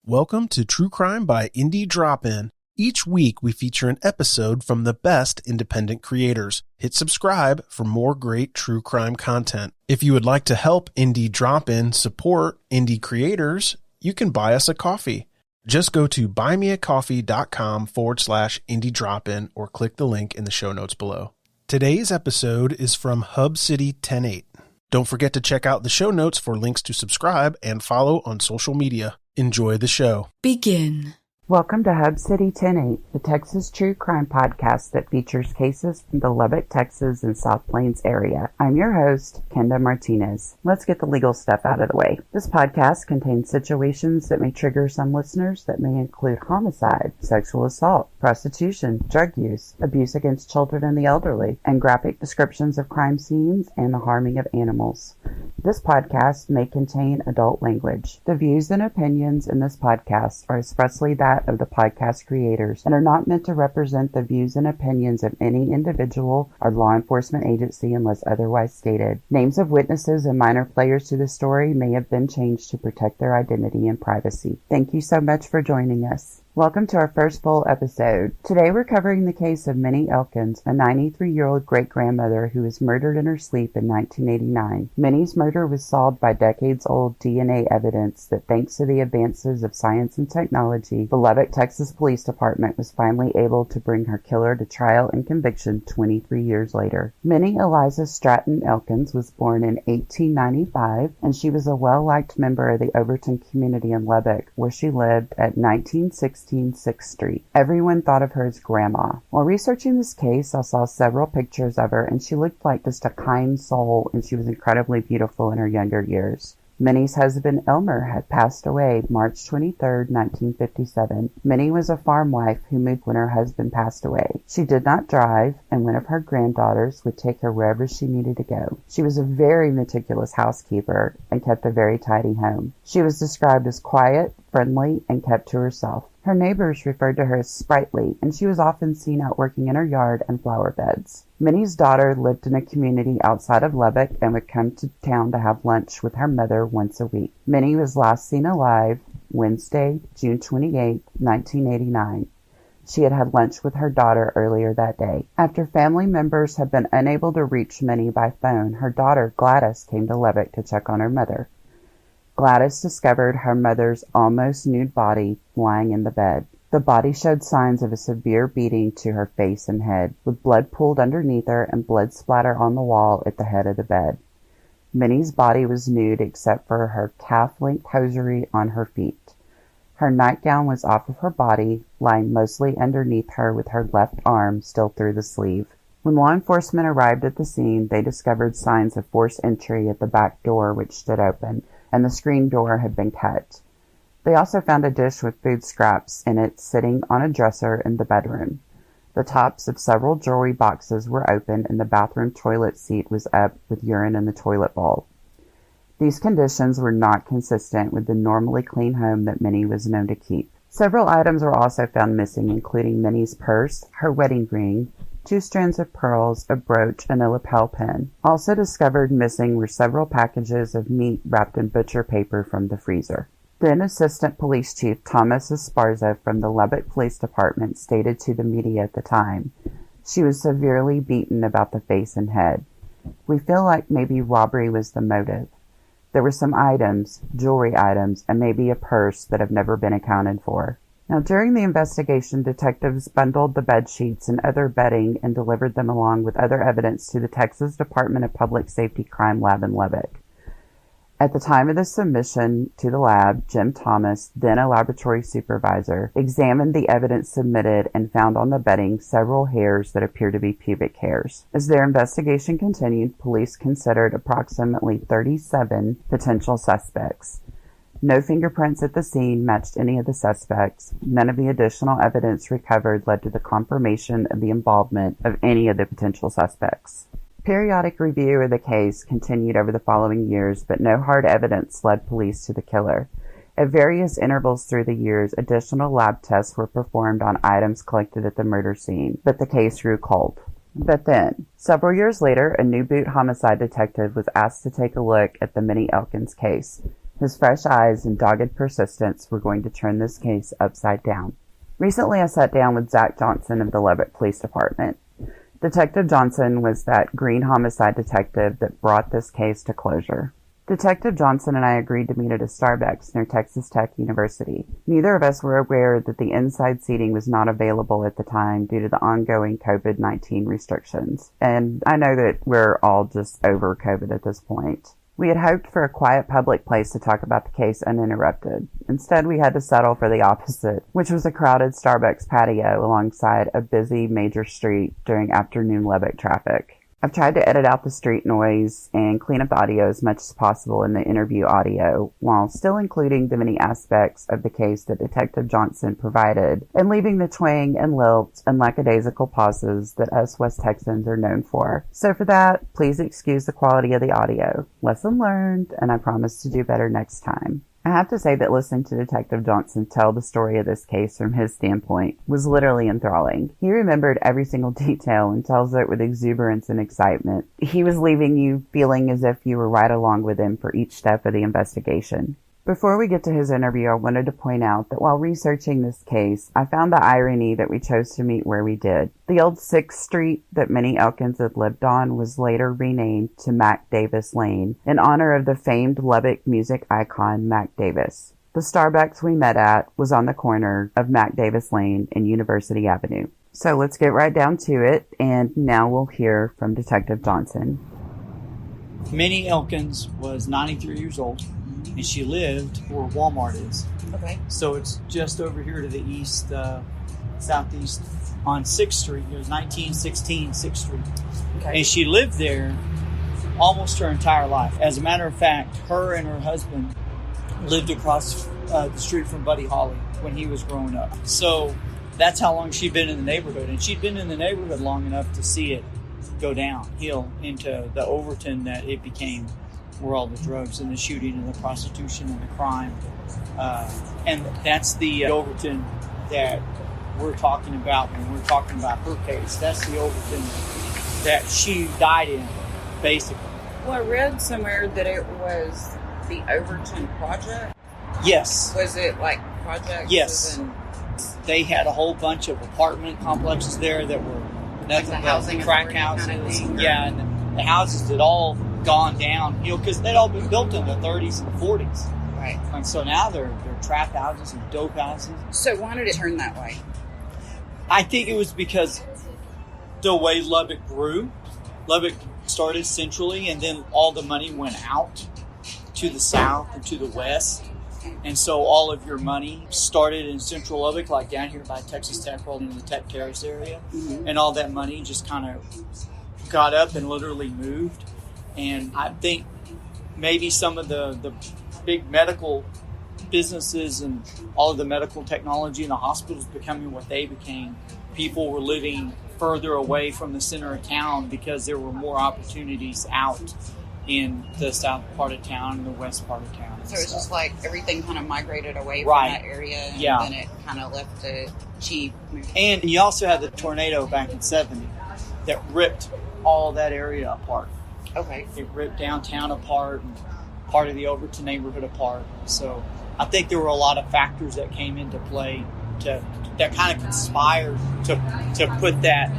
Welcome to True Crime by Indie Drop-In. Each week we feature an episode from the best independent creators. Hit subscribe for more great true crime content. If you would like to help Indie Drop-In support indie creators, you can buy us a coffee. Just go to buymeacoffee.com/indie drop-in or click the link in the show notes below. Today's episode is from Hub City 10-8. Don't forget to check out the show notes for links to subscribe and follow on social media. Enjoy the show. Begin. Welcome to Hub City 10-8, the Texas true crime podcast that features cases from the Lubbock, Texas and South Plains area. I'm your host, Kenda Martinez. Let's get the legal stuff out of the way. This podcast contains situations that may trigger some listeners that may include homicide, sexual assault, prostitution, drug use, abuse against children and the elderly, and graphic descriptions of crime scenes and the harming of animals. This podcast may contain adult language. The views and opinions in this podcast are expressly that of the podcast creators and are not meant to represent the views and opinions of any individual or law enforcement agency unless otherwise stated. Names of witnesses and minor players to the story may have been changed to protect their identity and privacy. Thank you so much for joining us. Welcome to our first full episode. Today we're covering the case of Minnie Elkins, a 93-year-old great-grandmother who was murdered in her sleep in 1989. Minnie's murder was solved by decades-old DNA evidence that, thanks to the advances of science and technology, the Lubbock, Texas Police Department was finally able to bring her killer to trial and conviction 23 years later. Minnie Eliza Stratton Elkins was born in 1895, and she was a well-liked member of the Overton community in Lubbock, where she lived at 1916 6th Street. Everyone thought of her as Grandma. While researching this case, I saw several pictures of her, and she looked like just a kind soul, and she was incredibly beautiful in her younger years. Minnie's husband, Elmer, had passed away March 23, 1957. Minnie was a farm wife who moved when her husband passed away. She did not drive, and one of her granddaughters would take her wherever she needed to go. She was a very meticulous housekeeper and kept a very tidy home. She was described as quiet, friendly, and kept to herself. Her neighbors referred to her as sprightly, and she was often seen out working in her yard and flower beds. Minnie's daughter lived in a community outside of Lubbock and would come to town to have lunch with her mother once a week. Minnie was last seen alive Wednesday, June 28, 1989. She had had lunch with her daughter earlier that day. After family members had been unable to reach Minnie by phone, her daughter Gladys came to Lubbock to check on her mother. Gladys discovered her mother's almost nude body lying in the bed. The body showed signs of a severe beating to her face and head, with blood pooled underneath her and blood splatter on the wall at the head of the bed. Minnie's body was nude except for her calf-length hosiery on her feet. Her nightgown was off of her body, lying mostly underneath her with her left arm still through the sleeve. When law enforcement arrived at the scene, they discovered signs of forced entry at the back door, which stood open, and the screen door had been cut. They also found a dish with food scraps in it sitting on a dresser in the bedroom. The tops of several jewelry boxes were open, and the bathroom toilet seat was up with urine in the toilet bowl. These conditions were not consistent with the normally clean home that Minnie was known to keep. Several items were also found missing, including Minnie's purse, her wedding ring, 2 strands of pearls, a brooch, and a lapel pin. Also discovered missing were several packages of meat wrapped in butcher paper from the freezer. Then Assistant Police Chief Thomas Esparza from the Lubbock Police Department stated to the media at the time, "She was severely beaten about the face and head. We feel like maybe robbery was the motive. There were some items, jewelry items, and maybe a purse that have never been accounted for." Now, during the investigation, detectives bundled the bed sheets and other bedding and delivered them along with other evidence to the Texas Department of Public Safety Crime Lab in Lubbock. At the time of the submission to the lab, Jim Thomas, then a laboratory supervisor, examined the evidence submitted and found on the bedding several hairs that appear to be pubic hairs. As their investigation continued, police considered approximately 37 potential suspects. No fingerprints at the scene matched any of the suspects. None of the additional evidence recovered led to the confirmation of the involvement of any of the potential suspects. Periodic review of the case continued over the following years, but no hard evidence led police to the killer. At various intervals through the years, additional lab tests were performed on items collected at the murder scene, but the case grew cold. But then, several years later, a new boot homicide detective was asked to take a look at the Minnie Elkins case. His fresh eyes and dogged persistence were going to turn this case upside down. Recently, I sat down with Zach Johnson of the Lubbock Police Department. Detective Johnson was that green homicide detective that brought this case to closure. Detective Johnson and I agreed to meet at a Starbucks near Texas Tech University. Neither of us were aware that the inside seating was not available at the time due to the ongoing COVID-19 restrictions. And I know that we're all just over COVID at this point. We had hoped for a quiet public place to talk about the case uninterrupted. Instead, we had to settle for the opposite, which was a crowded Starbucks patio alongside a busy major street during afternoon Lubbock traffic. I've tried to edit out the street noise and clean up the audio as much as possible in the interview audio, while still including the many aspects of the case that Detective Johnson provided, and leaving the twang and lilt and lackadaisical pauses that us West Texans are known for. So for that, please excuse the quality of the audio. Lesson learned, and I promise to do better next time. I have to say that listening to Detective Johnson tell the story of this case from his standpoint was literally enthralling. He remembered every single detail and tells it with exuberance and excitement. He was leaving you feeling as if you were right along with him for each step of the investigation. Before we get to his interview, I wanted to point out that while researching this case, I found the irony that we chose to meet where we did. The old 6th Street that Minnie Elkins had lived on was later renamed to Mac Davis Lane in honor of the famed Lubbock music icon Mac Davis. The Starbucks we met at was on the corner of Mac Davis Lane and University Avenue. So let's get right down to it, and now we'll hear from Detective Johnson. Minnie Elkins was 93 years old. And she lived where Walmart is. Okay. So it's just over here to the east, southeast on 6th Street. It was 1916 6th Street. Okay. And she lived there almost her entire life. As a matter of fact, her and her husband lived across the street from Buddy Holly when he was growing up. So that's how long she'd been in the neighborhood. And she'd been in the neighborhood long enough to see it go downhill into the Overton that it became, where all the drugs and the shooting and the prostitution and the crime. And that's the Overton that we're talking about when we're talking about her case. That's the Overton that she died in, basically. Well, I read somewhere that it was the Overton Project. Yes. Was it like projects? Yes. They had a whole bunch of apartment complexes there that were nothing like but crack houses. Kind of thing, yeah, and the houses had all gone down, because they'd all been built in the 30s and 40s. Right. And so now they're trap houses and dope houses. So why did it turn that way? I think it was because the way Lubbock grew. Lubbock started centrally, and then all the money went out to the south and to the west. And so all of your money started in central Lubbock, like down here by Texas Tech, all in the Tech Terrace area. Mm-hmm. And all that money just kind of got up and literally moved. And I think maybe some of the big medical businesses and all of the medical technology and the hospitals becoming what they became, people were living further away from the center of town because there were more opportunities out in the south part of town and the west part of town. So it's just like everything kind of migrated away right. from that area, and yeah. then it kind of left the cheap. And you also had the tornado back in 70 that ripped all that area apart. Okay. It ripped downtown apart and part of the Overton neighborhood apart. So I think there were a lot of factors that came into play that kind of conspired to put that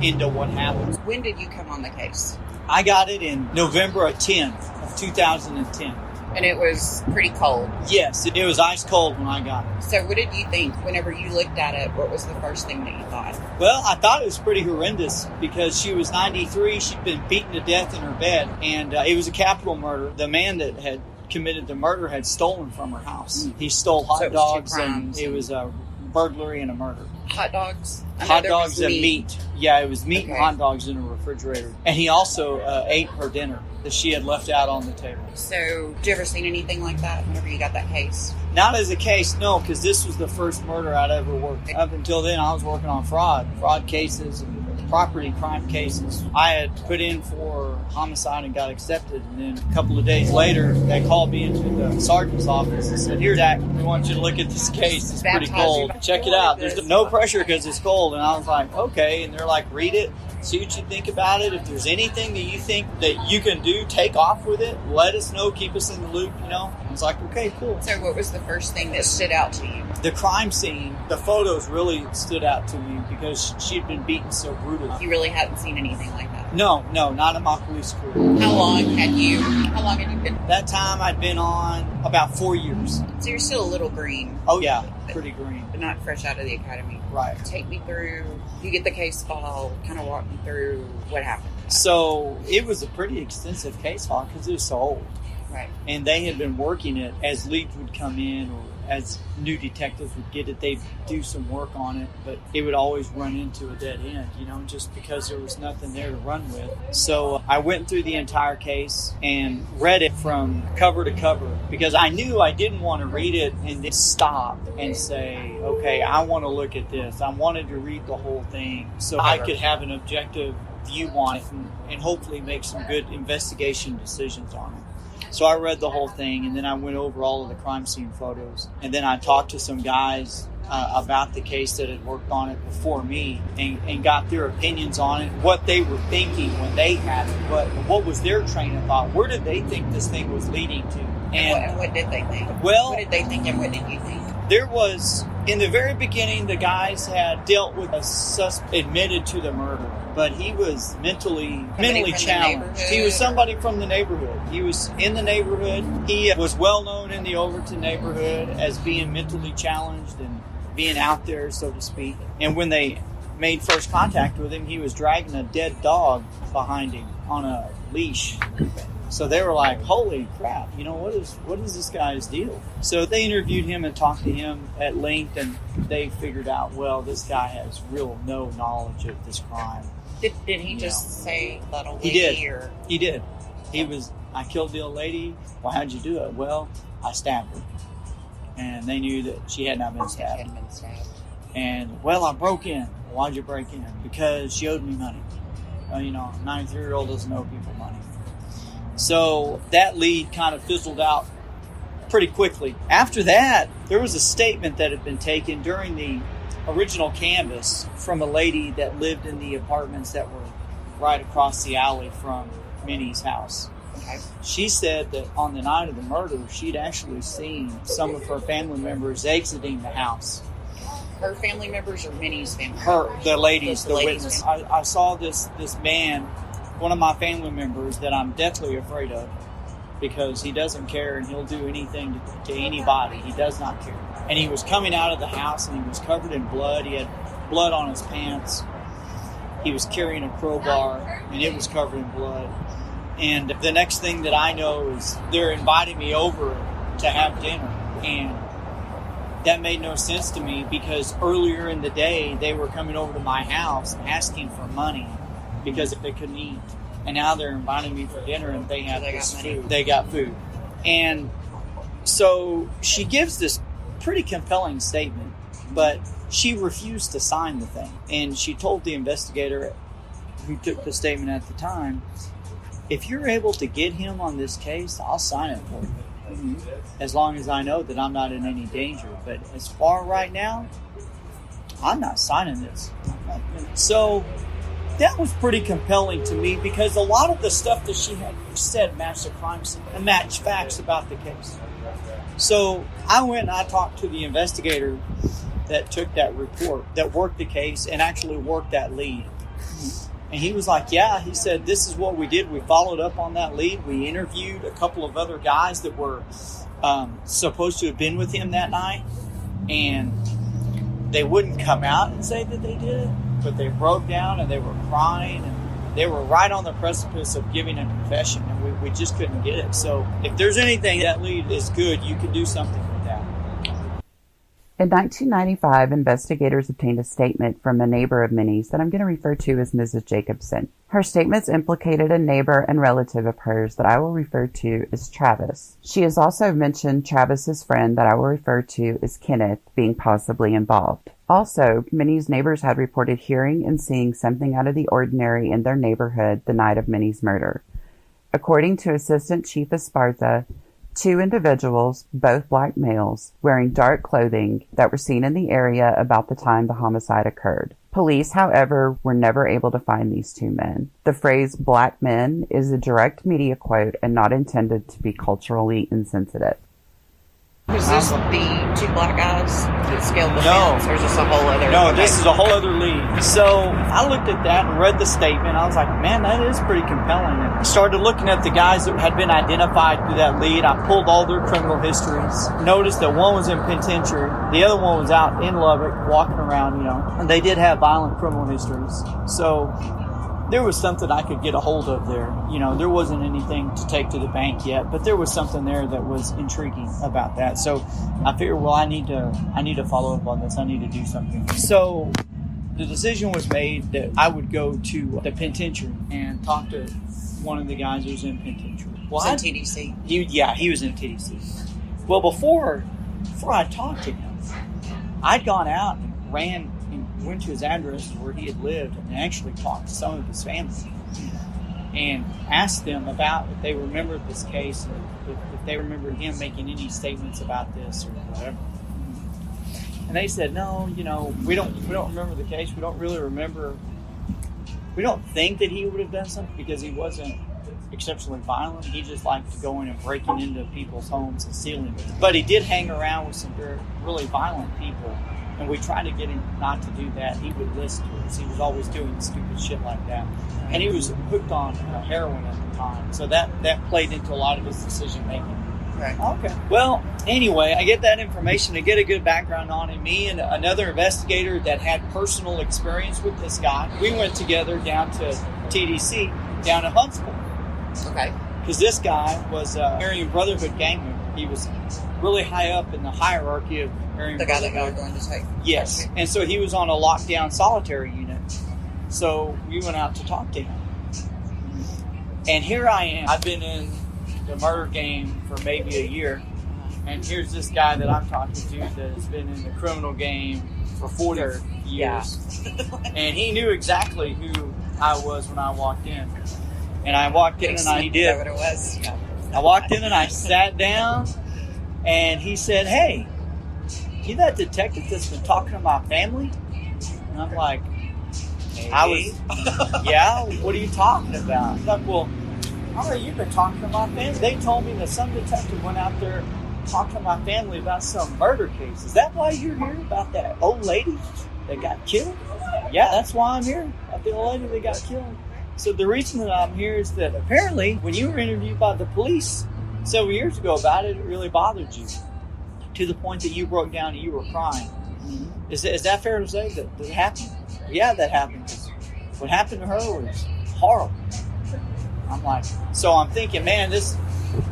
into what happened. When did you come on the case? I got it in November of 2010. And it was pretty cold. Yes, it was ice cold when I got it. So what did you think whenever you looked at it? What was the first thing that you thought? Well, I thought it was pretty horrendous because she was 93. She'd been beaten to death in her bed, and it was a capital murder. The man that had committed the murder had stolen from her house. He stole hot dogs, and it was a burglary and a murder. Hot dogs? Hot dogs and meat. Yeah, it was meat and hot dogs in a refrigerator. And he also ate her dinner that she had left out on the table. So, did you ever seen anything like that whenever you got that case? Not as a case, no, because this was the first murder I'd ever worked. Up until then, I was working on fraud cases and property crime cases. I had put in for homicide and got accepted, and then a couple of days later, they called me into the sergeant's office and said, "Here, Dak, we want you to look at this case. It's pretty cold. Check it out. There's no pressure because it's cold." And I was like, "Okay." And they're like, "Read it." See what you think about it. If there's anything that you think that you can do, take off with it. Let us know. Keep us in the loop, you know. I was like, okay, cool. So what was the first thing that stood out to you? The crime scene, the photos really stood out to me because she'd been beaten so brutally. You really hadn't seen anything like that? No, not in my police career. How long had you been? That time I'd been on about 4 years. So you're still a little green. Oh yeah, pretty green. But not fresh out of the academy. Right. Take me through, you get the case file, kind of walk me through what happened. So it was a pretty extensive case file because it was so old. Right. And they had been working it as leads would come in or as new detectives would get it, they'd do some work on it, but it would always run into a dead end, you know, just because there was nothing there to run with. So I went through the entire case and read it from cover to cover because I knew I didn't want to read it and then stop and say, okay, I want to look at this. I wanted to read the whole thing so I could have an objective view on it and hopefully make some good investigation decisions on it. So I read the whole thing, and then I went over all of the crime scene photos. And then I talked to some guys about the case that had worked on it before me and got their opinions on it, what they were thinking when they had it, what was their train of thought, where did they think this thing was leading to. And what did they think? Well, what did they think and what did you think? There was, in the very beginning, the guys had dealt with a suspect admitted to the murder, but he was mentally challenged. He was somebody from the neighborhood. He was in the neighborhood. He was well known in the Overton neighborhood as being mentally challenged and being out there, so to speak. And when they made first contact with him, he was dragging a dead dog behind him on a leash. So they were like, holy crap, you know, what is this guy's deal? So they interviewed him and talked to him at length, and they figured out, well, this guy has no knowledge of this crime. Did he just say that old lady? He did. He was, I killed the old lady. Well, how'd you do it? Well, I stabbed her. And they knew that she had not been stabbed. And, well, I broke in. Why'd you break in? Because she owed me money. Well, you know, a 93-year-old doesn't owe people money. So that lead kind of fizzled out pretty quickly. After that, there was a statement that had been taken during the original canvass from a lady that lived in the apartments that were right across the alley from Minnie's house. Okay. She said that on the night of the murder, she'd actually seen some of her family members exiting the house. Her family members or Minnie's family members? The ladies, the witness. I saw this man, one of my family members that I'm deathly afraid of because he doesn't care and he'll do anything to anybody. He does not care. And he was coming out of the house and he was covered in blood. He had blood on his pants. He was carrying a crowbar and it was covered in blood. And the next thing that I know is they're inviting me over to have dinner. And that made no sense to me because earlier in the day they were coming over to my house asking for money because they couldn't eat. And now they're inviting me for dinner and they have this food. They got food. And so she gives this pretty compelling statement, but she refused to sign the thing. And she told the investigator who took the statement at the time, if you're able to get him on this case, I'll sign it for you. Mm-hmm. As long as I know that I'm not in any danger. But as far right now, I'm not signing this. So that was pretty compelling to me because a lot of the stuff that she had said matched the crime scene and matched facts about the case. So I went and I talked to the investigator that took that report, that worked the case and actually worked that lead. And he was like, yeah, he said, this is what we did. We followed up on that lead. We interviewed a couple of other guys that were supposed to have been with him that night. And they wouldn't come out and say that they did it, but they broke down and they were crying and they were right on the precipice of giving a confession and we just couldn't get it. So if there's anything that lead is good, you can do something with that. In 1995, investigators obtained a statement from a neighbor of Minnie's that I'm going to refer to as Mrs. Jacobson. Her statements implicated a neighbor and relative of hers that I will refer to as Travis. She has also mentioned Travis's friend that I will refer to as Kenneth being possibly involved. Also, Minnie's neighbors had reported hearing and seeing something out of the ordinary in their neighborhood the night of Minnie's murder. According to Assistant Chief Esparza, 2 individuals, both black males, wearing dark clothing that were seen in the area about the time the homicide occurred. Police, however, were never able to find these two men. The phrase black men is a direct media quote and not intended to be culturally insensitive. Was this the two black guys that scaled the fence, or is this a whole other? No, this is a whole other lead. So I looked at that and read the statement. I was like, man, that is pretty compelling. And I started looking at the guys that had been identified through that lead. I pulled all their criminal histories. Noticed that one was in penitentiary. The other one was out in Lubbock walking around, and they did have violent criminal histories. So there was something I could get a hold of there. There wasn't anything to take to the bank yet, but there was something there that was intriguing about that. So I figured, well, I need to follow up on this. I need to do something. So the decision was made that I would go to the penitentiary and talk to one of the guys who was in penitentiary. Was in TDC? He was in TDC. Well, before I talked to him, I'd gone out and went to his address where he had lived and actually talked to some of his family and asked them about if they remembered this case, or if they remembered him making any statements about this or whatever. And they said, no, we don't remember the case. We don't really remember. We don't think that he would have done something because he wasn't exceptionally violent. He just liked to go in and breaking into people's homes and stealing. But he did hang around with some really violent people. And we tried to get him not to do that. He would listen to us. He was always doing stupid shit like that. And he was hooked on heroin at the time. So that played into a lot of his decision making. Right. Okay. Well, anyway, I get that information to get a good background on him. Me and another investigator that had personal experience with this guy, we went together down to TDC, down in Huntsville. Okay. Because this guy was a Aryan Brotherhood gang member. He was really high up in the hierarchy of Aryan the guy that Brotherhood. you were going to take. Yes. And so he was on a lockdown solitary unit. So we went out to talk to him. And here I am. I've been in the murder game for maybe a year. And here's this guy that I'm talking to that has been in the criminal game for 40 years. Yeah. And he knew exactly who I was when I walked in. And I walked in and he did. Is that what it was? Yeah. I walked in and I sat down and he said, hey, you that detective that's been talking to my family? And I'm like, Maybe. Yeah, what are you talking about? He's like, well, I know you've been talking to my family. They told me that some detective went out there talking to my family about some murder case. Is that why you're here, about that old lady that got killed? Yeah, that's why I'm here, about the old lady that got killed. So the reason that I'm here is that apparently when you were interviewed by the police several years ago about it, it really bothered you to the point that you broke down and you were crying. Mm-hmm. Is that fair to say that it happened? Yeah, that happened. What happened to her was horrible. I'm like, so I'm thinking, man,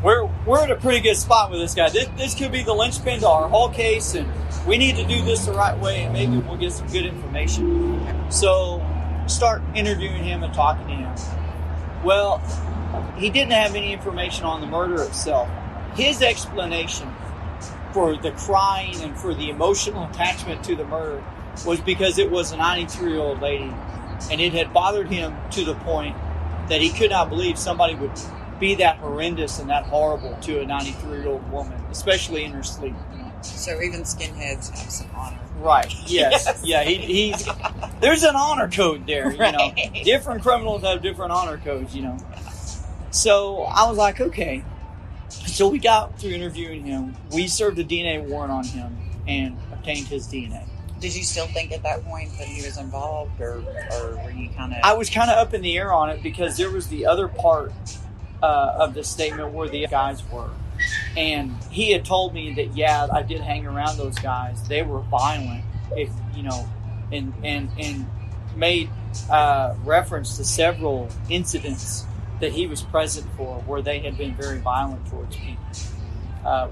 we're at a pretty good spot with this guy. This could be the linchpin to our whole case, and we need to do this the right way, and maybe we'll get some good information. So start interviewing him and talking to him. Well, he didn't have any information on the murder itself. His explanation for the crying and for the emotional attachment to the murder was because it was a 93-year-old lady, and it had bothered him to the point that he could not believe somebody would be that horrendous and that horrible to a 93-year-old woman, especially in her sleep. So even skinheads have some honor. Right. Yes. Yeah. He's there's an honor code there. Right. Different criminals have different honor codes. So I was like, okay. So we got through interviewing him. We served a DNA warrant on him and obtained his DNA. Did you still think at that point that he was involved, or were you kind of? I was kind of up in the air on it because there was the other part of the statement where the guys were. And he had told me that, yeah, I did hang around those guys. They were violent, and made reference to several incidents that he was present for where they had been very violent towards people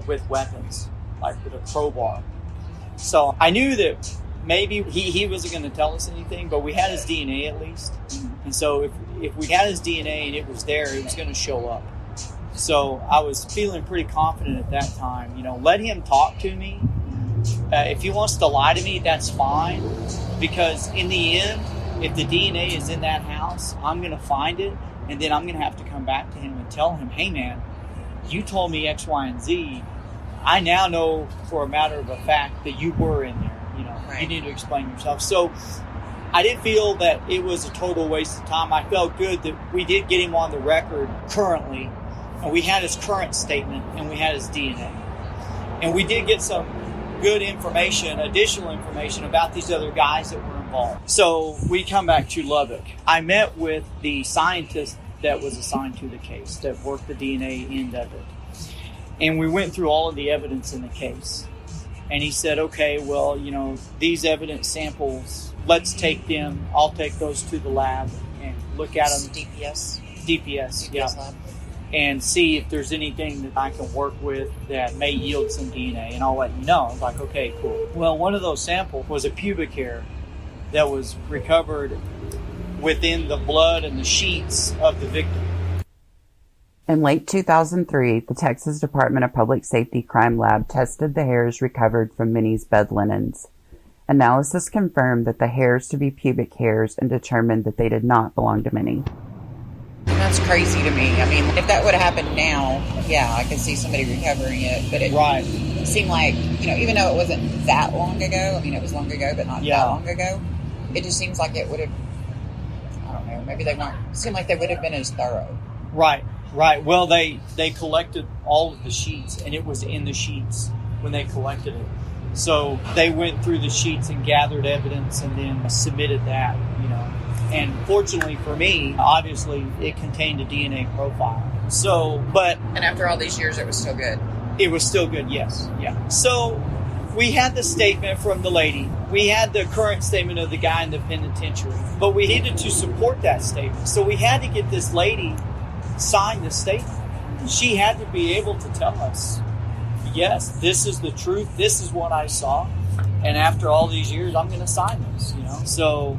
with weapons, like with a crowbar. So I knew that maybe he wasn't going to tell us anything, but we had his DNA at least. And so if we had his DNA and it was there, it was going to show up. So I was feeling pretty confident at that time. Let him talk to me. If he wants to lie to me, that's fine. Because in the end, if the DNA is in that house, I'm going to find it. And then I'm going to have to come back to him and tell him, hey, man, you told me X, Y, and Z. I now know for a matter of a fact that you were in there. Right. You need to explain yourself. So I didn't feel that it was a total waste of time. I felt good that we did get him on the record currently, and we had his current statement, and we had his DNA. And we did get some good information, additional information about these other guys that were involved. So we come back to Lubbock. I met with the scientist that was assigned to the case, that worked the DNA end of it. And we went through all of the evidence in the case. And he said, okay, well, these evidence samples, let's take them. I'll take those to the lab and look at them. DPS, yeah. Lab. And see if there's anything that I can work with that may yield some DNA, and I'll let you know. I was like, okay, cool. Well, one of those samples was a pubic hair that was recovered within the blood and the sheets of the victim. In late 2003, the Texas Department of Public Safety Crime Lab tested the hairs recovered from Minnie's bed linens. Analysis confirmed that the hairs to be pubic hairs and determined that they did not belong to Minnie. That's crazy to me. I mean, if that would have happened now, yeah, I could see somebody recovering it. But it seemed like, even though it wasn't that long ago, I mean, it was long ago, but not that long ago, it just seems like it would have, I don't know, maybe seemed like they would have been as thorough. Right. Well, they collected all of the sheets, and it was in the sheets when they collected it. So they went through the sheets and gathered evidence and then submitted that, And fortunately for me, obviously, it contained a DNA profile. And after all these years, it was still good. It was still good, yes. Yeah. So we had the statement from the lady. We had the current statement of the guy in the penitentiary. But we needed to support that statement. So we had to get this lady sign the statement. She had to be able to tell us, yes, this is the truth. This is what I saw. And after all these years, I'm going to sign this, So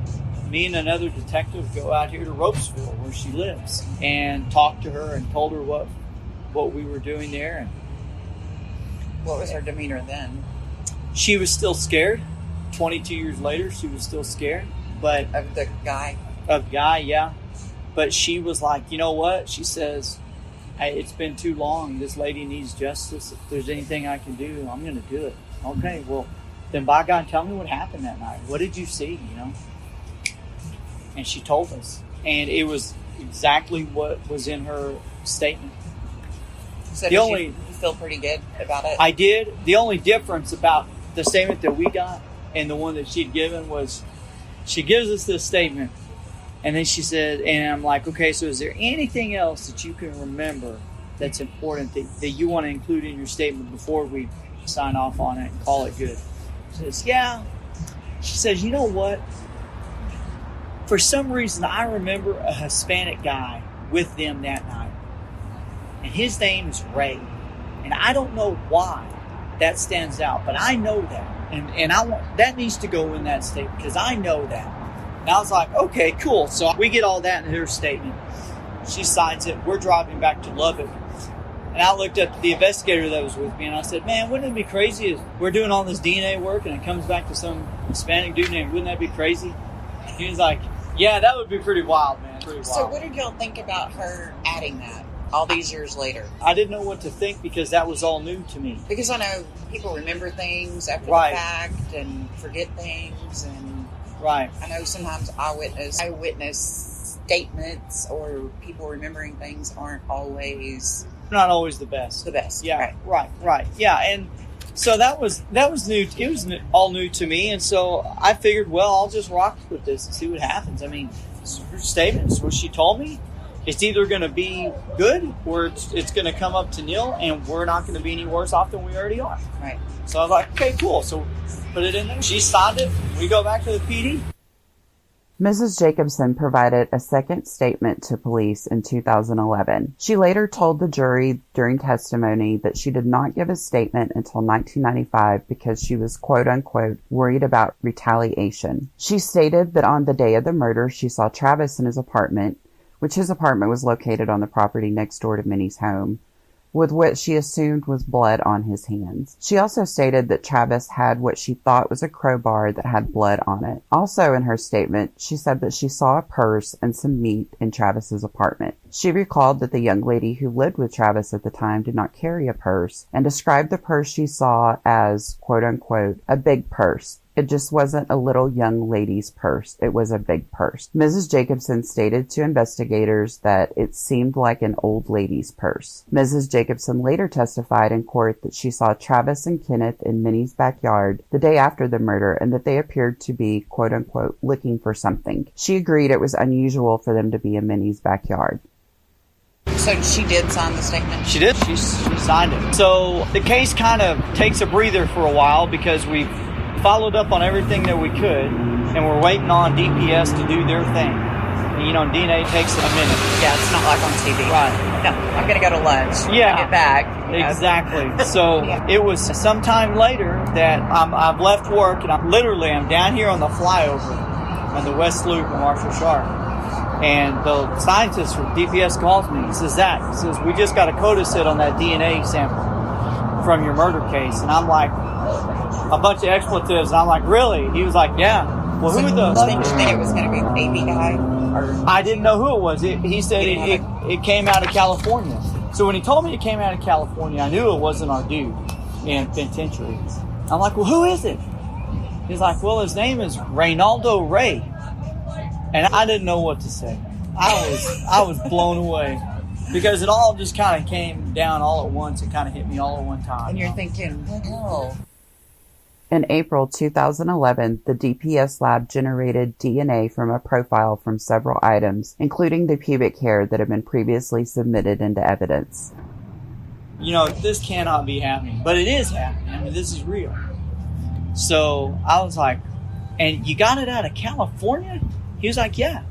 me and another detective go out here to Ropesville, where she lives, and talk to her and told her what we were doing there. And what was her demeanor then? She was still scared. 22 years later, she was still scared. But of the guy? Of the guy, yeah. But she was like, you know what? She says, hey, it's been too long. This lady needs justice. If there's anything I can do, I'm going to do it. Okay, well, then by God, tell me what happened that night. What did you see, And she told us. And it was exactly what was in her statement. So you feel pretty good about it? I did. The only difference about the statement that we got and the one that she'd given was, she gives us this statement, and then she said, and I'm like, okay, so is there anything else that you can remember that's important that you want to include in your statement before we sign off on it and call it good? She says, yeah. She says, you know what? For some reason, I remember a Hispanic guy with them that night. And his name is Ray. And I don't know why that stands out, but I know that. And I want that needs to go in that statement because I know that. And I was like, okay, cool. So we get all that in her statement. She signs it. We're driving back to Lubbock. And I looked up the investigator that was with me, and I said, man, wouldn't it be crazy if we're doing all this DNA work and it comes back to some Hispanic dude named, wouldn't that be crazy? He was like, yeah, that would be pretty wild, man. Pretty wild. So what did y'all think about her adding that all these years later? I didn't know what to think because that was all new to me. Because I know people remember things after the fact and forget things. And I know sometimes eyewitness statements or people remembering things aren't always... Not always the best. The best. Yeah, right. Yeah, and so that was new. It was all new to me, and so I figured, well, I'll just rock with this and see what happens. I mean, her statements, what she told me, it's either going to be good or it's going to come up to nil, and we're not going to be any worse off than we already are. Right. So I was like, okay, cool. So put it in there. She signed it. We go back to the PD. Mrs. Jacobson provided a second statement to police in 2011. She later told the jury during testimony that she did not give a statement until 1995 because she was quote-unquote worried about retaliation. She stated that on the day of the murder, she saw Travis in his apartment, which his apartment was located on the property next door to Minnie's home, with what she assumed was blood on his hands. She also stated that Travis had what she thought was a crowbar that had blood on it. Also in her statement, she said that she saw a purse and some meat in Travis's apartment. She recalled that the young lady who lived with Travis at the time did not carry a purse and described the purse she saw as, quote unquote, a big purse. It just wasn't a little young lady's purse. It was a big purse. Mrs. Jacobson stated to investigators that it seemed like an old lady's purse. Mrs. Jacobson later testified in court that she saw Travis and Kenneth in Minnie's backyard the day after the murder and that they appeared to be, quote unquote, looking for something. She agreed it was unusual for them to be in Minnie's backyard. So she did sign the statement? She did. She signed it. So the case kind of takes a breather for a while because we followed up on everything that we could, and we're waiting on DPS to do their thing. And, you know, DNA takes a minute. Yeah, it's not like on TV. Right. No, I'm going to go to lunch. Yeah. Get back. Exactly. So it was sometime later that I've left work, and I'm down here on the flyover on the West Loop in Marshall Sharp. And the scientist from DPS calls me. He says, Zach, he says, we just got a codicit on that DNA sample from your murder case. And I'm like, a bunch of expletives. And I'm like, really? He was like, yeah. Well, who the... Did you think it was going to be an AV guy? Or... I didn't know who it was. He said it came out of California. So when he told me it came out of California, I knew it wasn't our dude in penitentiary. I'm like, well, who is it? He's like, well, his name is Reynaldo Ray. And I didn't know what to say. I was blown away because it all just kind of came down all at once and kind of hit me all at one time. And you're thinking, what the hell? In April 2011, the DPS lab generated DNA from a profile from several items, including the pubic hair that had been previously submitted into evidence. You know, this cannot be happening, but it is happening. I mean, this is real. So I was like, and you got it out of California? He was like, yeah.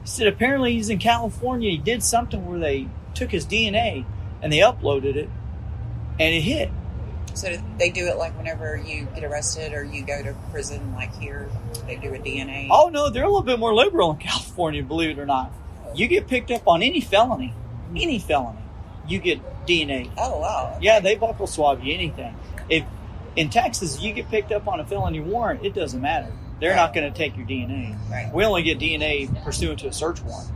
He said, apparently he's in California. He did something where they took his DNA and they uploaded it and it hit. So do they do it like whenever you get arrested or you go to prison, like here, they do a DNA? Oh, no, they're a little bit more liberal in California, believe it or not. You get picked up on any felony, you get DNA. Oh, wow. Okay. Yeah, they buccal swab you, anything. If in Texas, you get picked up on a felony warrant, it doesn't matter. They're not going to take your DNA. Right. We only get DNA pursuant to a search warrant.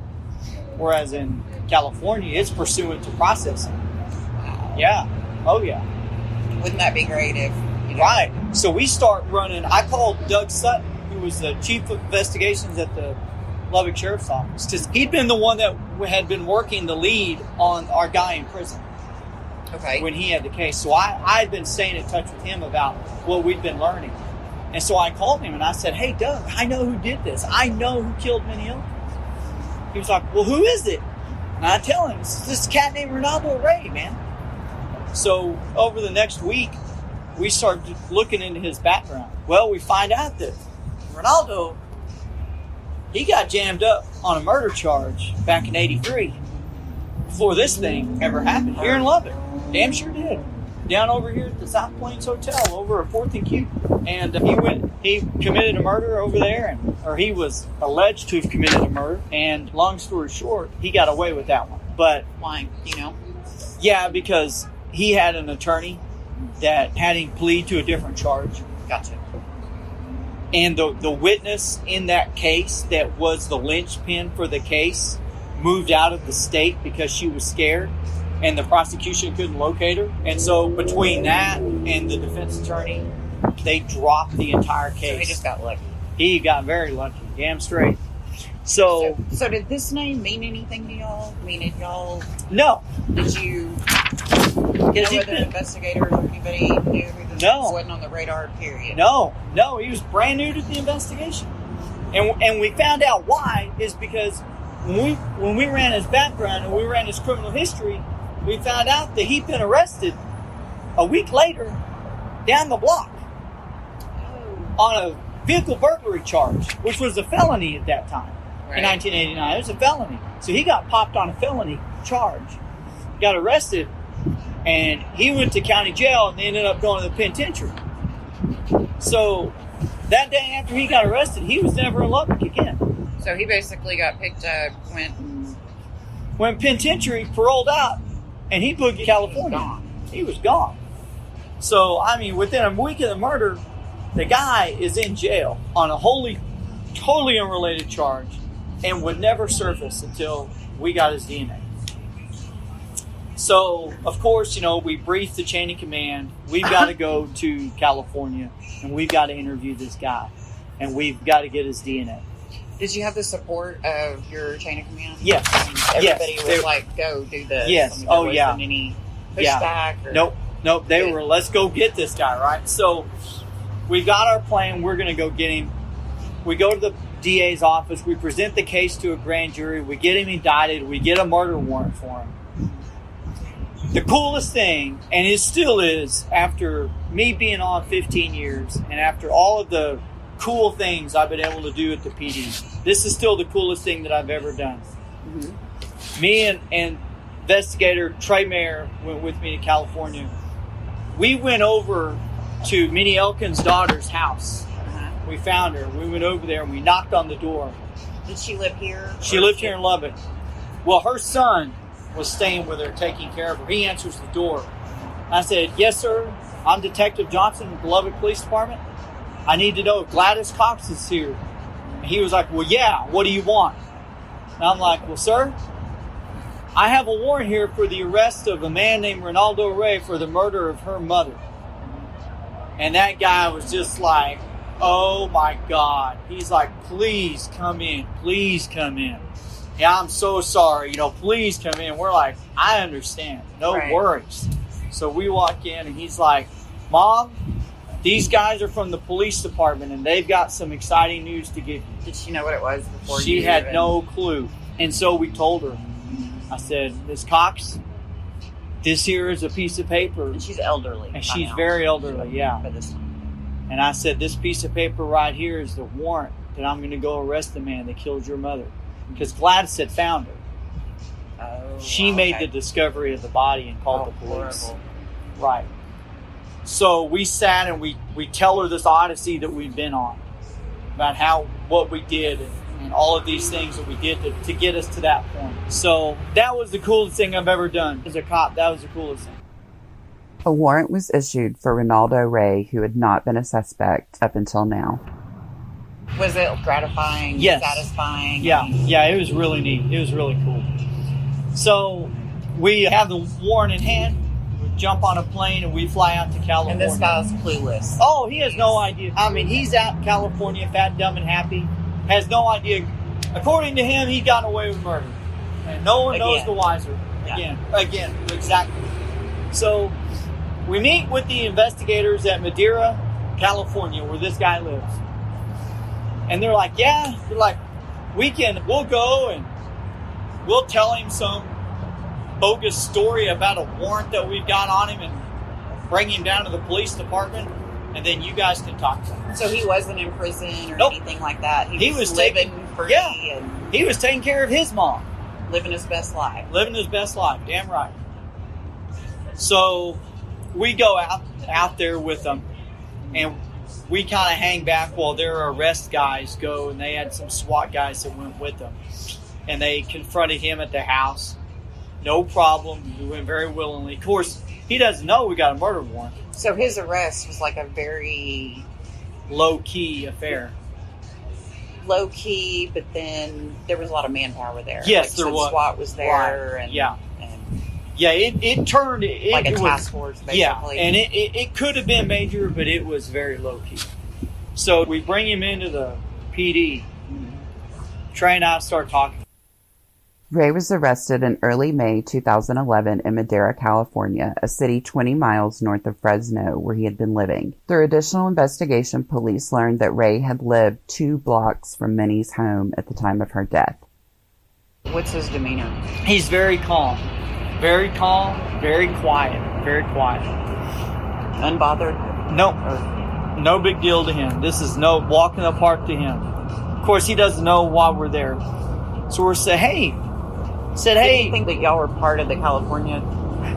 Whereas in California, it's pursuant to processing. Wow. Yeah. Oh, yeah. Wouldn't that be great if... You know, right. So we start running... I called Doug Sutton, who was the chief of investigations at the Lubbock Sheriff's Office, because he'd been the one that had been working the lead on our guy in prison. Okay. When he had the case. So I had been staying in touch with him about what we'd been learning. And so I called him and I said, hey, Doug, I know who did this. I know who killed Minnie Elkins. He was like, well, who is it? And I tell him, it's this cat named Ronaldo Ray, man. So over the next week, we started looking into his background. Well, we find out that Ronaldo, he got jammed up on a murder charge back in '83 before this thing ever happened here in Lubbock. Damn sure did. Down over here at the South Plains Hotel over at 4th and Q. And he committed a murder over there, or he was alleged to have committed a murder. And long story short, he got away with that one. But why, you know? Yeah, because he had an attorney that had him plead to a different charge. Gotcha. And the witness in that case that was the linchpin for the case moved out of the state because she was scared. And the prosecution couldn't locate her. And so between that and the defense attorney, they dropped the entire case. So he just got lucky. He got very lucky. Damn straight. So did this name mean anything to y'all? I mean, did y'all... No. Did you know whether investigators or anybody knew who this wasn't on the radar, period? No. He was brand new to the investigation. And we found out why is because when we ran his background and we ran his criminal history, we found out that he'd been arrested a week later down the block on a vehicle burglary charge, which was a felony at that time. Right. In 1989. It was a felony. So he got popped on a felony charge, got arrested, and he went to county jail and ended up going to the penitentiary. So that day after he got arrested, he was never in Lubbock again. So he basically got picked up, went penitentiary, paroled out, and he booked California. He was gone. So, I mean, within a week of the murder, the guy is in jail on a totally unrelated charge and would never surface until we got his DNA. So, of course, we briefed the chain of command. We've got to go to California, and we've got to interview this guy, and we've got to get his DNA. Did you have the support of your chain of command? Yes. Everybody was like, go do this. Yes. Wasn't any pushback? Or... Nope. They were, let's go get this guy, right? So we got our plan. We're going to go get him. We go to the DA's office. We present the case to a grand jury. We get him indicted. We get a murder warrant for him. The coolest thing, and it still is, after me being on 15 years and after all of the cool things I've been able to do at the PD, this is still the coolest thing that I've ever done. Mm-hmm. Me and investigator Trey Mayer went with me to California. We went over to Minnie Elkins' daughter's house. Uh-huh. We found her. We went over there and we knocked on the door. Did she live here? She lived here in Lubbock. Well, her son was staying with her, taking care of her. He answers the door. I said, yes, sir. I'm Detective Johnson with the Lubbock Police Department. I need to know if Gladys Cox is here. And he was like, well, yeah, what do you want? And I'm like, well, sir, I have a warrant here for the arrest of a man named Ronaldo Ray for the murder of her mother. And that guy was just like, oh my God. He's like, please come in. Please come in. Yeah, I'm so sorry. Please come in. We're like, I understand. No worries. So we walk in and he's like, Mom, these guys are from the police department and they've got some exciting news to give you. Did she know what it was before? She had no clue. And so we told her. I said, Ms. Cox, this here is a piece of paper. And she's elderly. And she's very elderly, yeah. And I said, this piece of paper right here is the warrant that I'm going to go arrest the man that killed your mother. Because Gladys had found her. She made the discovery of the body and called the police. Horrible. Right. So we sat and we tell her this odyssey that we've been on. About what we did and all of these things that we did to get us to that point. So that was the coolest thing I've ever done. As a cop, that was the coolest thing. A warrant was issued for Ronaldo Ray, who had not been a suspect up until now. Was it gratifying? Yes. Satisfying? Yeah, it was really neat. It was really cool. So we have the warrant in hand, we jump on a plane, and we fly out to California. And this guy's clueless. Oh, he has no idea. I mean, he's out in California, fat, dumb, and happy. Has no idea. According to him, he got away with murder. And no one knows the wiser. Again, exactly. So we meet with the investigators at Madeira, California, where this guy lives. And they're like, we'll go and we'll tell him some bogus story about a warrant that we've got on him and bring him down to the police department, and then you guys can talk to him. So he wasn't in prison or anything like that? He was living free? And he was taking care of his mom. Living his best life. Damn right. So we go out there with them, and we kind of hang back while their arrest guys go, and they had some SWAT guys that went with them. And they confronted him at the house. No problem. He went very willingly. Of course, he doesn't know we got a murder warrant. So his arrest was like a very low-key affair. Low-key, but then there was a lot of manpower there. Yes, there was. SWAT was there. Right. And, it turned... like a task force, basically. Yeah, and it could have been major, but it was very low-key. So we bring him into the PD. Trey and I start talking. Ray was arrested in early May 2011 in Madera, California, a city 20 miles north of Fresno, where he had been living. Through additional investigation, police learned that Ray had lived 2 blocks from Minnie's home at the time of her death. What's his demeanor? He's very calm, very quiet, very quiet. Unbothered? No big deal to him. This is no walk in the park to him. Of course, he doesn't know why we're there. So we're saying, hey. Did you think that y'all were part of the California?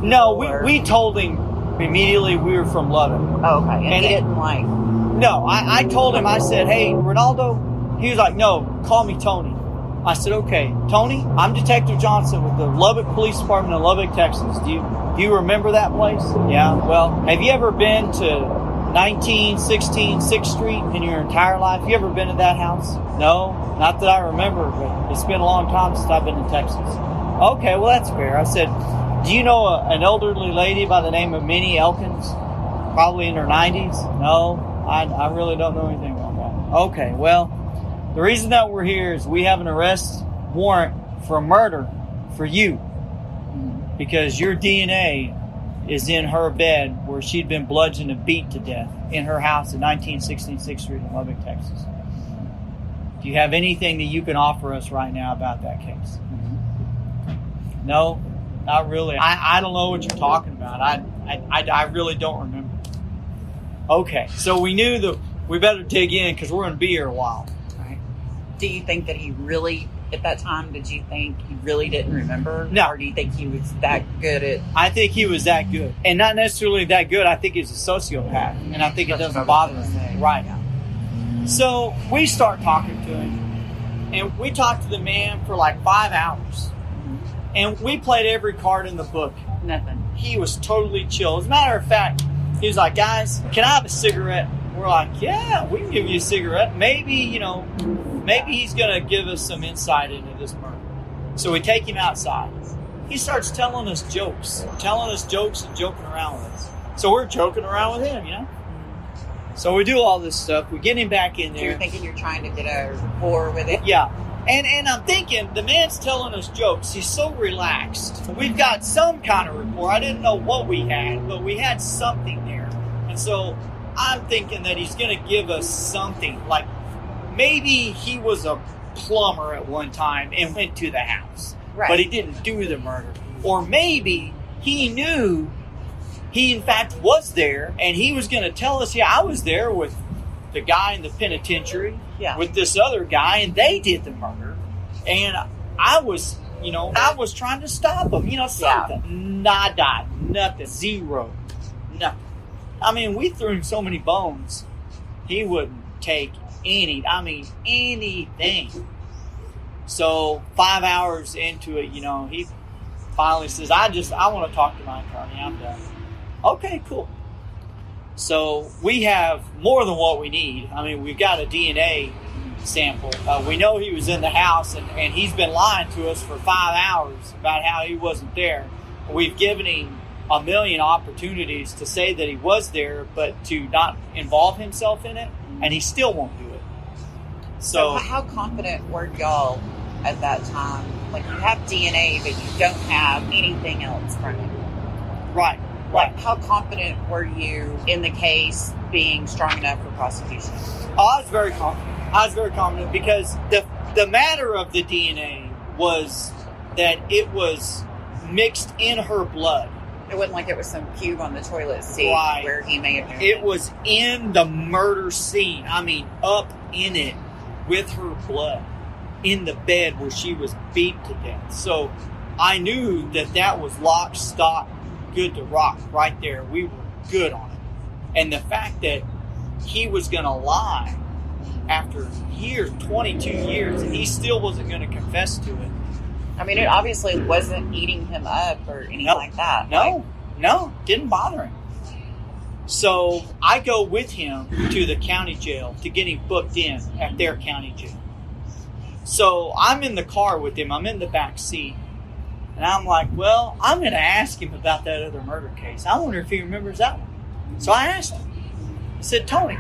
No, we told him immediately we were from Lubbock. Oh, okay. And he didn't like... No, I told him, I said, hey, Ronaldo. He was like, no, call me Tony. I said, okay, Tony, I'm Detective Johnson with the Lubbock Police Department in Lubbock, Texas. Do you remember that place? Yeah, well, have you ever been to 1916 6th Street in your entire life? Have you ever been to that house? No, not that I remember, but it's been a long time since I've been in Texas. Okay, well, that's fair. I said, Do you know an elderly lady by the name of Minnie Elkins? Probably in her 90s? No, I really don't know anything about that. Okay, well, the reason that we're here is we have an arrest warrant for murder for you. Because your DNA is in her bed where she'd been bludgeoned and beat to death in her house at 1916 6th Street in Lubbock, Texas. Do you have anything that you can offer us right now about that case? No, not really. I don't know what you're talking about. I really don't remember. Okay, so we knew that we better dig in because we're going to be here a while. Right. Do you think that he really, at that time, did you think he really didn't remember? No. Or do you think he was that good at... I think he was that good. And not necessarily that good. I think he's a sociopath. And I think it doesn't bother him. Right. Yeah. So we start talking to him. And we talked to the man for like 5 hours. And we played every card in the book. Nothing. He was totally chill. As a matter of fact, he was like, guys, can I have a cigarette? We're like, yeah, we can give you a cigarette. Maybe he's going to give us some insight into this murder. So we take him outside. He starts telling us jokes and joking around with us. So we're joking around with him, So we do all this stuff. We get him back in there. So you're thinking you're trying to get a rapport with it? Yeah. And I'm thinking, the man's telling us jokes. He's so relaxed. We've got some kind of rapport. I didn't know what we had, but we had something there. And so I'm thinking that he's going to give us something. Like maybe he was a plumber at one time and went to the house. Right. But he didn't do the murder. Or maybe he knew he, in fact, was there and he was going to tell us, yeah, I was there with the guy in the penitentiary. Yeah. With this other guy, and they did the murder. And I was trying to stop him, something. Yeah. Nada, nothing, zero, nothing. I mean, we threw him so many bones, he wouldn't take anything. So 5 hours into it, he finally says, I want to talk to my attorney, I'm done. Okay, cool. So we have more than what we need. I mean, we've got a DNA sample. We know he was in the house, and he's been lying to us for 5 hours about how he wasn't there. We've given him a million opportunities to say that he was there, but to not involve himself in it, and he still won't do it. So how confident were y'all at that time? Like, you have DNA, but you don't have anything else from it. Right. Like, how confident were you in the case being strong enough for prosecution? I was very confident because the matter of the DNA was that it was mixed in her blood. It wasn't like it was some cube on the toilet seat where he may have done it. It was in the murder scene. I mean, up in it with her blood in the bed where she was beat to death. So I knew that was lock, stock, good to rock right there. We were good on it. And the fact that he was going to lie after years, 22 years, and he still wasn't going to confess to it. I mean, it obviously wasn't eating him up or anything like that. No, didn't bother him. So I go with him to the county jail to get him booked in at their county jail. So I'm in the car with him. I'm in the back seat. And I'm like, well, I'm going to ask him about that other murder case. I wonder if he remembers that one. So I asked him. I said, Tony,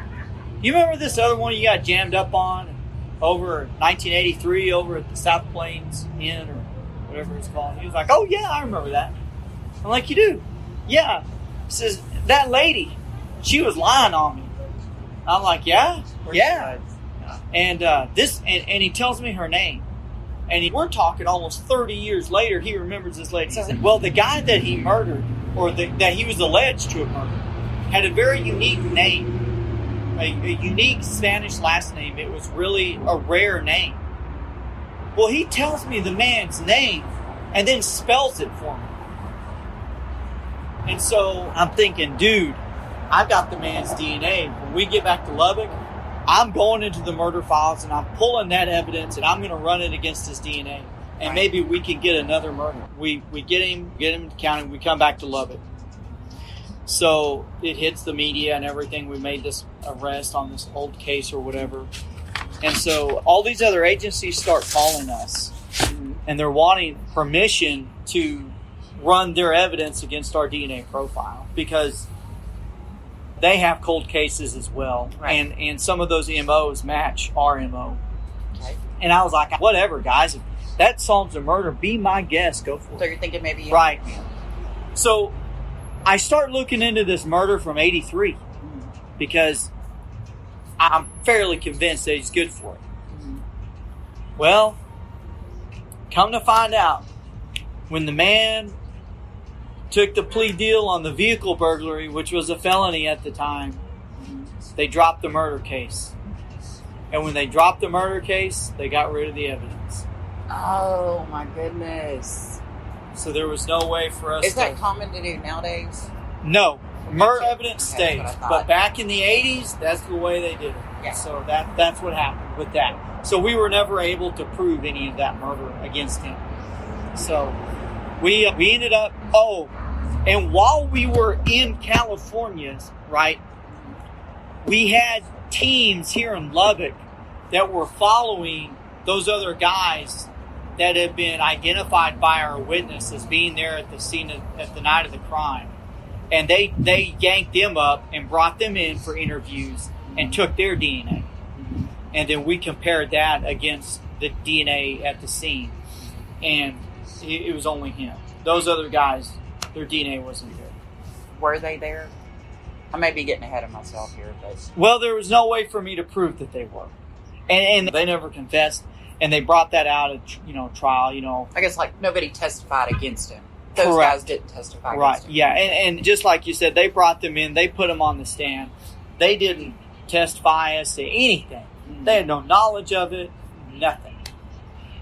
you remember this other one you got jammed up on over 1983 over at the South Plains Inn or whatever it's called? He was like, oh, yeah, I remember that. I'm like, you do? Yeah. He says, that lady, she was lying on me. I'm like, yeah? Yeah. And he tells me her name. And we're talking almost 30 years later, he remembers this lady. He said, well, the guy that he murdered, or that he was alleged to have murdered, had a very unique name, a unique Spanish last name. It was really a rare name. Well, he tells me the man's name and then spells it for me. And so I'm thinking, dude, I've got the man's DNA. When we get back to Lubbock, I'm going into the murder files and I'm pulling that evidence and I'm going to run it against his DNA. And maybe we can get another murder. We get him to county, we come back to Lubbock. So it hits the media and everything. We made this arrest on this old case or whatever. And so all these other agencies start calling us. And they're wanting permission to run their evidence against our DNA profile because they have cold cases as well. Right. And some of those MOs match our MO. Okay. And I was like, whatever, guys. If that solves a murder, be my guest. Go for it. So you're thinking maybe... Right. So I start looking into this murder from 83 because I'm fairly convinced that he's good for it. Well, come to find out, when the man took the plea deal on the vehicle burglary, which was a felony at the time, they dropped the murder case. And when they dropped the murder case, they got rid of the evidence. Oh, my goodness. So there was no way for us Is that common to do nowadays? No. Murder evidence stays. But back in the 80s, that's the way they did it. Yeah. So that's what happened with that. So we were never able to prove any of that murder against him. So we ended up... Oh, and while we were in California, right, we had teams here in Lubbock that were following those other guys that had been identified by our witness as being there at the scene at the night of the crime. And they yanked them up and brought them in for interviews and took their DNA. And then we compared that against the DNA at the scene. And it was only him. Those other guys, their DNA wasn't good. Were they there? I may be getting ahead of myself here, but... Well, there was no way for me to prove that they were. And they never confessed. And they brought that out at, trial, I guess, nobody testified against him. Those Correct. guys didn't testify right. against him. Yeah, and just like you said, they brought them in. They put them on the stand. They didn't testify as to anything. Mm-hmm. They had no knowledge of it, nothing.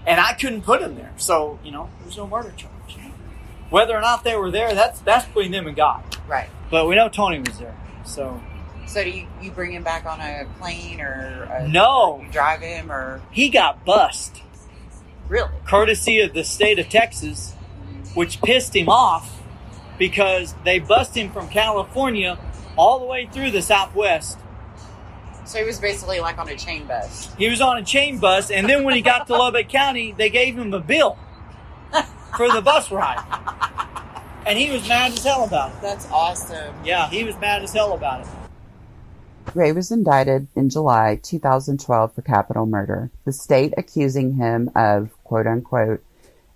And I couldn't put them there. So, there's no murder charge. Whether or not they were there, that's putting them in God. Right. But we know Tony was there. So do you bring him back on a plane or... No. Or you drive him or... He got bussed. Really? Courtesy of the state of Texas, which pissed him off because they bussed him from California all the way through the Southwest. So he was basically on a chain bus. He was on a chain bus, and then when he got to Lubbock County, they gave him a bill for the bus ride. And he was mad as hell about it. That's awesome. Yeah, he was mad as hell about it. Ray was indicted in July 2012 for capital murder, the state accusing him of, quote-unquote,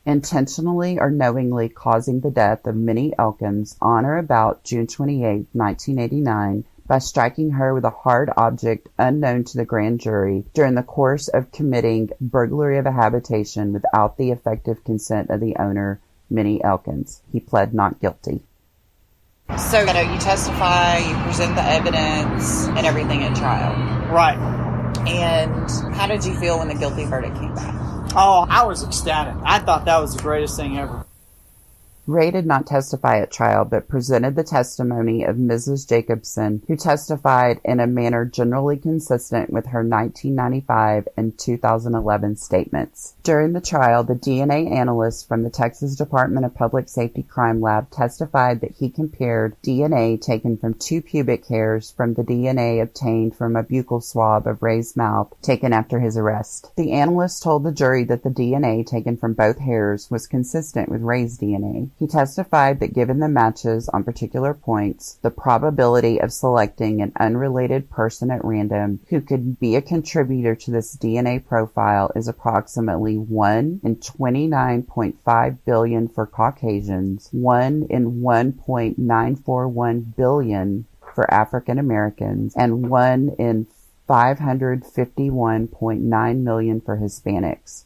intentionally or knowingly causing the death of Minnie Elkins on or about June 28, 1989, by striking her with a hard object unknown to the grand jury during the course of committing burglary of a habitation without the effective consent of the owner, Minnie Elkins. He pled not guilty. So, you testify, you present the evidence and everything at trial. Right. And how did you feel when the guilty verdict came back? Oh, I was ecstatic. I thought that was the greatest thing ever. Ray did not testify at trial, but presented the testimony of Mrs. Jacobson, who testified in a manner generally consistent with her 1995 and 2011 statements. During the trial, the DNA analyst from the Texas Department of Public Safety Crime Lab testified that he compared DNA taken from 2 pubic hairs from the DNA obtained from a buccal swab of Ray's mouth taken after his arrest. The analyst told the jury that the DNA taken from both hairs was consistent with Ray's DNA. He testified that given the matches on particular points, the probability of selecting an unrelated person at random who could be a contributor to this DNA profile is approximately 1 in 29.5 billion for Caucasians, 1 in 1.941 billion for African Americans, and 1 in 551.9 million for Hispanics.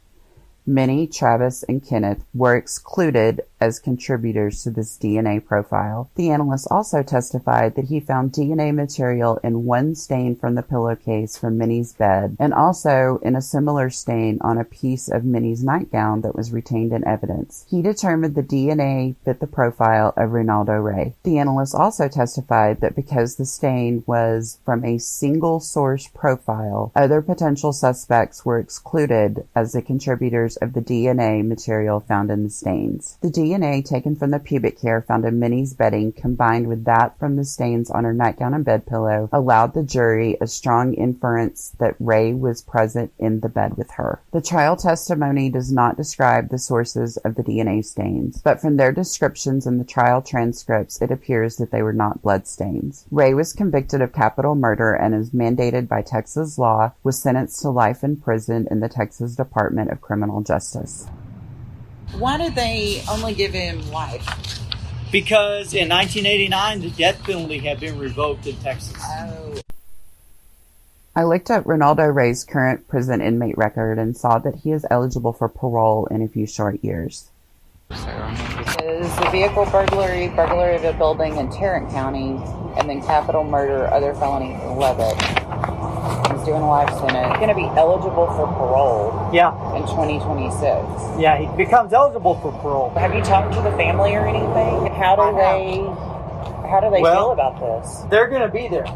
Minnie, Travis, and Kenneth were excluded as contributors to this DNA profile. The analyst also testified that he found DNA material in one stain from the pillowcase from Minnie's bed, and also in a similar stain on a piece of Minnie's nightgown that was retained in evidence. He determined the DNA fit the profile of Ronaldo Ray. The analyst also testified that because the stain was from a single source profile, other potential suspects were excluded as the contributors of the DNA material found in the stains. The DNA taken from the pubic hair found in Minnie's bedding combined with that from the stains on her nightgown and bed pillow allowed the jury a strong inference that Ray was present in the bed with her. The trial testimony does not describe the sources of the DNA stains, but from their descriptions in the trial transcripts, it appears that they were not blood stains. Ray was convicted of capital murder and, as mandated by Texas law, was sentenced to life in prison in the Texas Department of Criminal Justice. Why did they only give him life? Because in 1989, the death penalty had been revoked in Texas. Oh. I looked up Ronaldo Ray's current prison inmate record and saw that he is eligible for parole in a few short years. Is the vehicle burglary, burglary of a building in Tarrant County, and then capital murder, other felony in Lubbock. He's doing a life sentence. He's going to be eligible for parole. Yeah. In 2026. Yeah, he becomes eligible for parole. Have you talked to the family or anything? How do they feel about this? They're going to be there.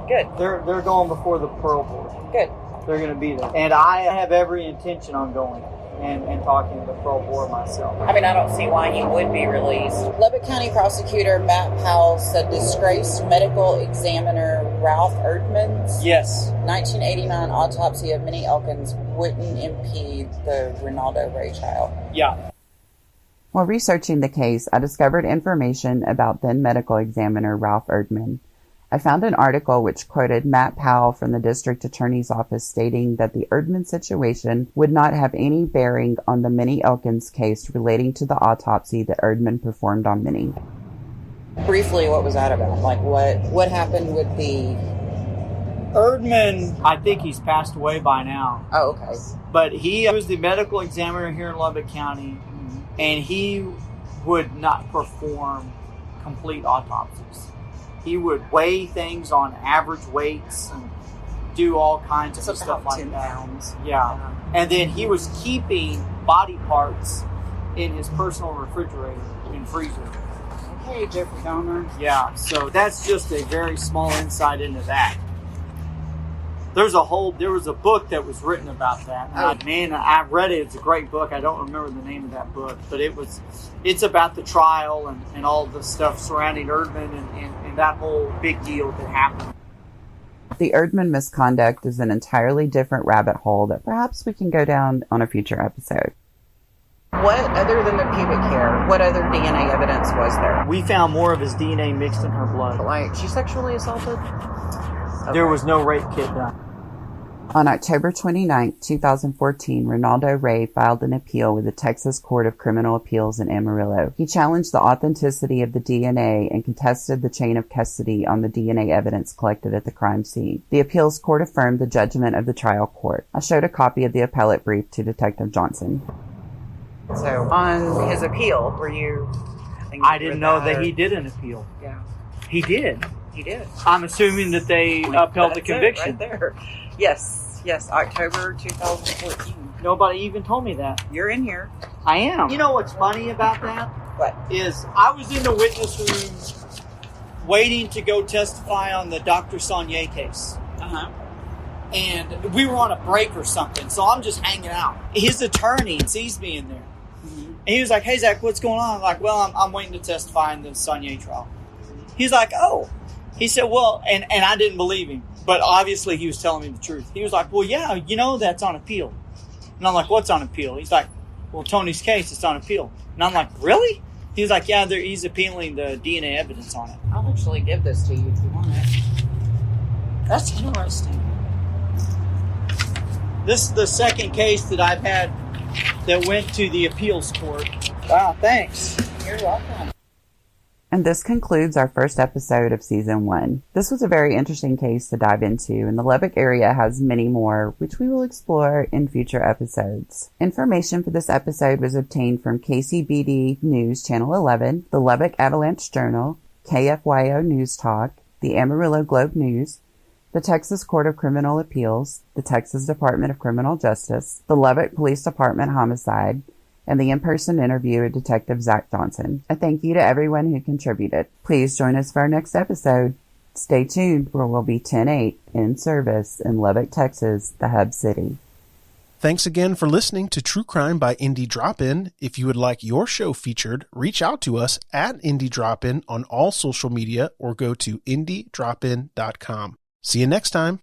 Good. They're going before the parole board. Good. They're going to be there. And I have every intention on going and talking to the parole board myself. I mean, I don't see why he would be released. Lubbock County Prosecutor Matt Powell said disgraced medical examiner Ralph Erdman's 1989 autopsy of Minnie Elkins wouldn't impede the Ronaldo Ray trial. Yeah. While researching the case, I discovered information about then medical examiner Ralph Erdman. I found an article which quoted Matt Powell from the district attorney's office stating that the Erdman situation would not have any bearing on the Minnie Elkins case relating to the autopsy that Erdman performed on Minnie. Briefly, what was that about? Like, what happened with the... Erdman, I think he's passed away by now. Oh, okay. But he was the medical examiner here in Lubbock County, and he would not perform complete autopsies. He would weigh things on average weights and do all kinds of stuff like 10 that. Pounds. Yeah. And then he was keeping body parts in his personal refrigerator and freezer. Okay, Jeffrey Dahmer. Yeah, so that's just a very small insight into that. There was a book that was written about that. I read it. It's a great book. I don't remember the name of that book, but it's about the trial and all the stuff surrounding Erdman and that whole big deal that happened. The Erdman misconduct is an entirely different rabbit hole that perhaps we can go down on a future episode. What, other than the pubic hair, what other DNA evidence was there? We found more of his DNA mixed in her blood. Like, she sexually assaulted? Okay. There was no rape kit done. On October 29, 2014, Ronaldo Ray filed an appeal with the Texas Court of Criminal Appeals in Amarillo. He challenged the authenticity of the DNA and contested the chain of custody on the DNA evidence collected at the crime scene. The appeals court affirmed the judgment of the trial court. I showed a copy of the appellate brief to Detective Johnson. So, on his appeal, were you... I didn't know that he did an appeal. Yeah. He did. He did. I'm assuming that they upheld the conviction. Right there. Yes, October 2014. Nobody even told me that. You're in here. I am. You know what's funny about that? What? Is I was in the witness room waiting to go testify on the Dr. Saunier case. Uh-huh. And we were on a break or something, so I'm just hanging out. His attorney sees me in there. Mm-hmm. And he was like, "Hey, Zach, what's going on?" I'm like, "Well, I'm waiting to testify in the Saunier trial." He's like, "Oh." He said, "Well," and I didn't believe him, but obviously he was telling me the truth. He was like, "Well, yeah, you know that's on appeal." And I'm like, "What's on appeal?" He's like, "Well, Tony's case, it's on appeal." And I'm like, "Really?" He was like, "Yeah, he's appealing the DNA evidence on it." I'll actually give this to you if you want it. That's interesting. This is the second case that I've had that went to the appeals court. Wow, thanks. You're welcome. And this concludes our first episode of Season 1. This was a very interesting case to dive into, and the Lubbock area has many more, which we will explore in future episodes. Information for this episode was obtained from KCBD News Channel 11, the Lubbock Avalanche Journal, KFYO News Talk, the Amarillo Globe News, the Texas Court of Criminal Appeals, the Texas Department of Criminal Justice, the Lubbock Police Department Homicide, and the in-person interview with Detective Zach Johnson. A thank you to everyone who contributed. Please join us for our next episode. Stay tuned, where we'll be 10-8 in service in Lubbock, Texas, the hub city. Thanks again for listening to True Crime by Indie Drop-In. If you would like your show featured, reach out to us at Indie Drop-In on all social media or go to indiedropin.com. See you next time.